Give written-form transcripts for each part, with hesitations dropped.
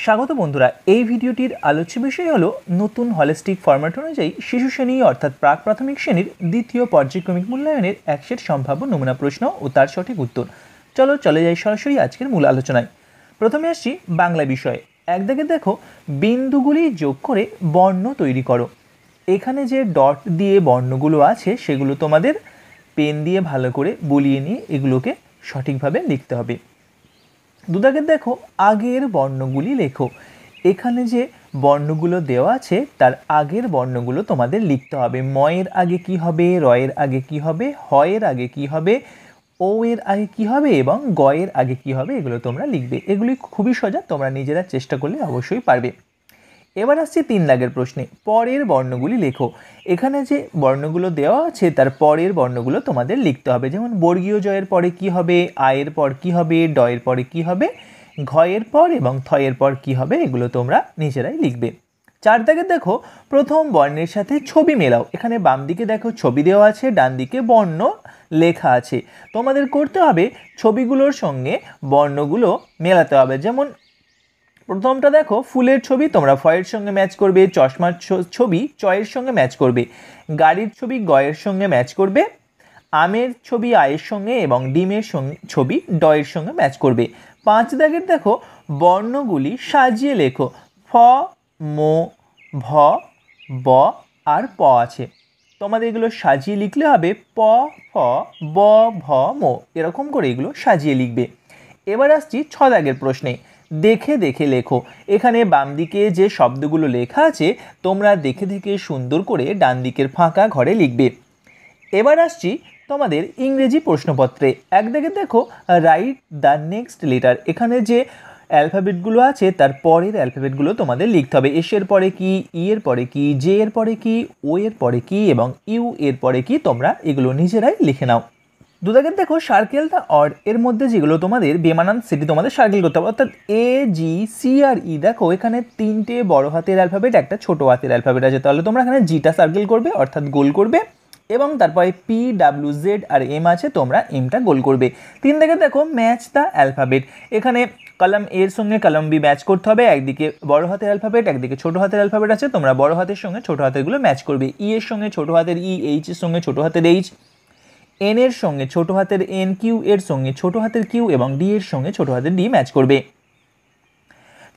স্বাগত বন্ধুরা। এই ভিডিওটির আলোচ্য বিষয় হলো নতুন হলিস্টিক ফরম্যাট অনুযায়ী শিশু শ্রেণী অর্থাৎ প্রাক প্রাথমিক শ্রেণীর দ্বিতীয় পর্যায়ক্রমিক মূল্যায়নের এক সেট সম্ভাব্য নমুনা প্রশ্ন ও তার সঠিক উত্তর। চলে যাই সরাসরি আজকের মূল আলোচনায়। প্রথমে আসছি বাংলা বিষয়ে। এক দাগে দেখো, বিন্দুগুলি যোগ করে বর্ণ তৈরি করো। এখানে যে ডট দিয়ে বর্ণগুলো আছে সেগুলো তোমাদের পেন দিয়ে ভালো করে বুলিয়ে নিয়ে এগুলোকে সঠিকভাবে লিখতে হবে। দুদাগে দেখো, আগের বর্ণগুলি লেখো। এখানে যে বর্ণগুলো দেওয়া আছে তার আগের বর্ণগুলো তোমাদের লিখতে হবে। ম এর আগে কি হবে, র এর আগে কি হবে, হ এর আগে কি হবে, ও এর আগে কি হবে এবং গ এর আগে কি হবে, এগুলো তোমরা লিখবে। এগুলি খুবই সহজ, তোমরা নিজেরা চেষ্টা করলে অবশ্যই পারবে। এবার আসছে 3 দাগের প্রশ্নে। পরের বর্ণগুলি লেখো। এখানে যে বর্ণগুলো দেওয়া আছে তার পরের বর্ণগুলো তোমাদের লিখতে হবে। যেমন বর্গীয় জয়ের পরে কি হবে, আয়ের পর কি হবে, ড এর পরে কি হবে, ঘ এর পর এবং থ এর পর কি হবে, এগুলো তোমরা নিজেরাই লিখবে। 4 দাগে দেখো, প্রথম বর্ণের সাথে ছবি মেলাও। এখানে বাম দিকে দেখো ছবি দেওয়া আছে, ডান দিকে বর্ণ লেখা আছে। তোমাদের করতে হবে ছবিগুলোর সঙ্গে বর্ণগুলো মেলাতে হবে। যেমন প্রথমটা দেখো, ফুলের ছবি তোমরা ফ এর সঙ্গে ম্যাচ করবে, চশমার ছবি চ এর সঙ্গে ম্যাচ করবে, গাড়ির ছবি গ এর সঙ্গে ম্যাচ করবে, আমের ছবি আয়ের সঙ্গে এবং ডিমের ছবি ড এর সঙ্গে ম্যাচ করবে। 5 দাগের দেখো, বর্ণগুলি সাজিয়ে লেখো। ফ, ম, ভ, ব আর প আছে। তোমাদের এগুলো সাজিয়ে লিখলে হবে প, ফ, ব, ভ, ম, এরকম করে এগুলো সাজিয়ে লিখবে। এবার আসছি 6 দাগের প্রশ্নে। দেখে দেখে লেখো। এখানে বাম দিকে যে শব্দগুলো লেখা আছে তোমরা দেখে দেখে সুন্দর করে ডান দিকের ফাঁকা ঘরে লিখবে। এবার আসছি তোমাদের ইংরেজি প্রশ্নপত্রে। এক দাগে দেখো, রাইট দ্য নেক্সট লেটার। এখানে যে অ্যালফাবেটগুলো আছে তার পরের অ্যালফাবেটগুলো তোমাদের লিখতে হবে। এস এর পরে কি, ই এর পরে কি, জে এর পরে কি, ও এর পরে কি এবং ইউ এর পরে কি, তোমরা এগুলো নিজেরাই লিখে নাও। দুদাগের দেখো, সার্কেল দ্য অড এর মধ্যে যেগুলো তোমাদের বেমানান সেটি তোমাদের সার্কেল করতে হবে। অর্থাৎ এ, জি, সি আর ই। দেখো এখানে 3টে বড় হাতের অ্যালফাবেট, একটা ছোট হাতের অ্যালফাবেট আছে, তাহলে তোমরা এখানে জিটা সার্কেল করবে অর্থাৎ গোল করবে এবং তারপরে পি, ডাব্লিউ, জেড আর এম আছে, তোমরা এমটা গোল করবে। 3 দাগে দেখো, ম্যাচ দ্য অ্যালফাবেট। এখানে কলাম এর সঙ্গে কলাম বি ম্যাচ করতে হবে। একদিকে বড় হাতের অ্যালফাবেট, একদিকে ছোট হাতের অ্যালফাবেট আছে, তোমরা বড় হাতের সঙ্গে ছোট হাতেরগুলো ম্যাচ করবে। ই এর সঙ্গে ছোট হাতের ই, এইচ এর সঙ্গে ছোট হাতের এইচ, এন এর সঙ্গে ছোট হাতের এন, কিউ এর সঙ্গে ছোট হাতের কিউ এবং ডি এর সঙ্গে ছোট হাতের ডি ম্যাচ করবে।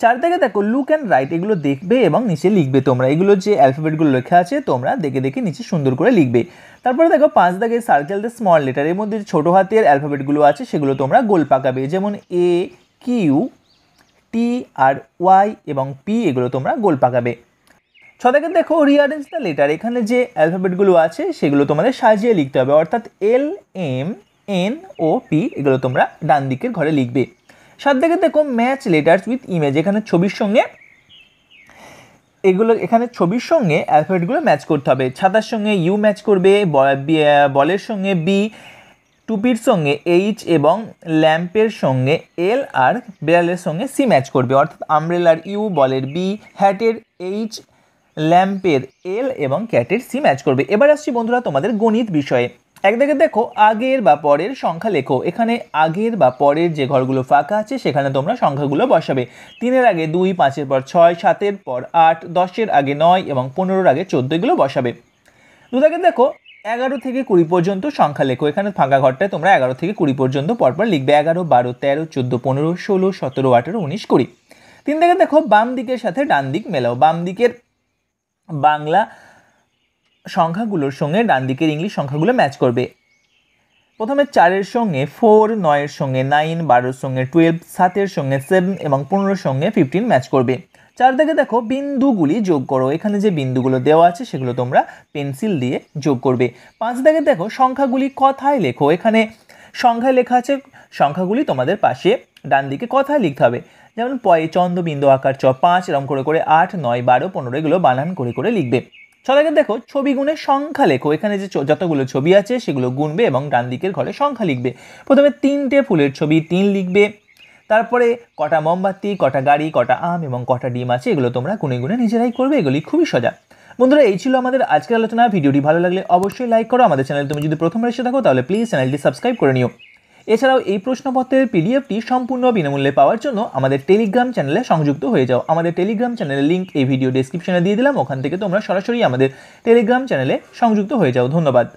4 দাগে দেখো, লুক অ্যান্ড রাইট। এগুলো দেখবে এবং নিচে লিখবে তোমরা। এগুলো যে অ্যালফাবেটগুলো লেখা আছে তোমরা দেখে দেখে নিচে সুন্দর করে লিখবে। তারপরে দেখো 5 দাগে, সার্কেল দ্য স্মল লেটার। এর মধ্যে ছোট হাতের অ্যালফাবেটগুলো আছে সেগুলো তোমরা গোল পাকাবে। যেমন এ, কিউ, টি আর ওয়াই এবং পি, এগুলো তোমরা গোল পাকাবে। 6 দাগে দেখো, রিঅ্যারেঞ্জ দ্য লেটার। এখানে যে অ্যালফাবেটগুলো আছে সেগুলো তোমাদের সাজিয়ে লিখতে হবে। অর্থাৎ এল, এম, এন, ও, পি, এগুলো তোমরা ডান দিকের ঘরে লিখবে। 7 দাগে দেখো, ম্যাচ লেটার্স উইথ ইমেজ। এখানে ছবির সঙ্গে অ্যালফাবেটগুলো ম্যাচ করতে হবে। ছাতার সঙ্গে ইউ ম্যাচ করবে, বলের সঙ্গে বি, টুপির সঙ্গে এইচ এবং ল্যাম্পের সঙ্গে এল আর বিড়ালের সঙ্গে সি ম্যাচ করবে। অর্থাৎ আমব্রেলার ইউ, বলের বি, হ্যাটের এইচ, ল্যাম্পের এল এবং ক্যাটের সি ম্যাচ করবে। এবার আসছি বন্ধুরা তোমাদের গণিত বিষয়ে। এক দাগে দেখো, আগের বা পরের সংখ্যা লেখো। এখানে আগের বা পরের যে ঘরগুলো ফাঁকা আছে সেখানে তোমরা সংখ্যাগুলো বসাবে। 3-এর আগে 2, 5-এর পর 6, 7-এর পর 8, 10-এর আগে 9 এবং 15-এর আগে 14, এগুলো বসাবে। 2 দাগে দেখো, 11 থেকে 20 পর্যন্ত সংখ্যা লেখো। এখানে ফাঁকা ঘরটায় তোমরা 11 থেকে 20 পর্যন্ত পরপর লিখবে। 11, 12, 13, 14, 15, 16, 17, 18, 19, 20। 3 দাগে দেখো, বাম দিকের সাথে ডান দিক মেলাও। বাম দিকের বাংলা সংখ্যাগুলোর সঙ্গে ডান দিকের ইংলিশ সংখ্যাগুলো ম্যাচ করবে। প্রথমে 4-এর সঙ্গে 4, 9-এর সঙ্গে 9, 12-এর সঙ্গে 12, 7-এর সঙ্গে 7 এবং 15-এর সঙ্গে 15 ম্যাচ করবে। 4 দাগে দেখো, বিন্দুগুলি যোগ করো। এখানে যে বিন্দুগুলো দেওয়া আছে সেগুলো তোমরা পেন্সিল দিয়ে যোগ করবে। 5 দাগে দেখো, সংখ্যাগুলি কথায় লেখো। এখানে সংখ্যায় লেখা আছে, সংখ্যাগুলি তোমাদের পাশে ডান দিকে কথায় লিখতে হবে। যেমন পয়ে চন্দ্রবিন্দু আকার চ, 5, এরকম করে করে 8, 9, 12, 15, এগুলো বানান করে করে লিখবে। 6 দাগে দেখো, ছবি গুণে সংখ্যা লেখো। এখানে যে যতগুলো ছবি আছে সেগুলো গুনবে এবং ডান দিকের ঘরে সংখ্যা লিখবে। প্রথমে 3টে ফুলের ছবি 3 লিখবে, তারপরে কটা মোমবাতি, কটা গাড়ি, কটা আম এবং কটা ডিম আছে, এগুলো তোমরা গুনে গুনে নিজেরাই করবে। এগুলি খুবই সোজা। বন্ধুরা, এই ছিল আমাদের আজকের আলোচনা। ভিডিওটি ভালো লাগলে অবশ্যই লাইক করো। আমাদের চ্যানেল তুমি যদি প্রথমবার এসে থাকো তাহলে প্লিজ চ্যানেলটি সাবস্ক্রাইব করে নিও। এছাড়াও এই প্রশ্নপত্রের পিডিএফটি সম্পূর্ণ বিনামূল্যে পাওয়ার জন্য আমাদের টেলিগ্রাম চ্যানেলে সংযুক্ত হয়ে যাও। আমাদের টেলিগ্রাম চ্যানেলের লিঙ্ক এই ভিডিও ডেসক্রিপশনে দিয়ে দিলাম, ওখান থেকে তোমরা সরাসরি আমাদের টেলিগ্রাম চ্যানেলে সংযুক্ত হয়ে যাও। ধন্যবাদ।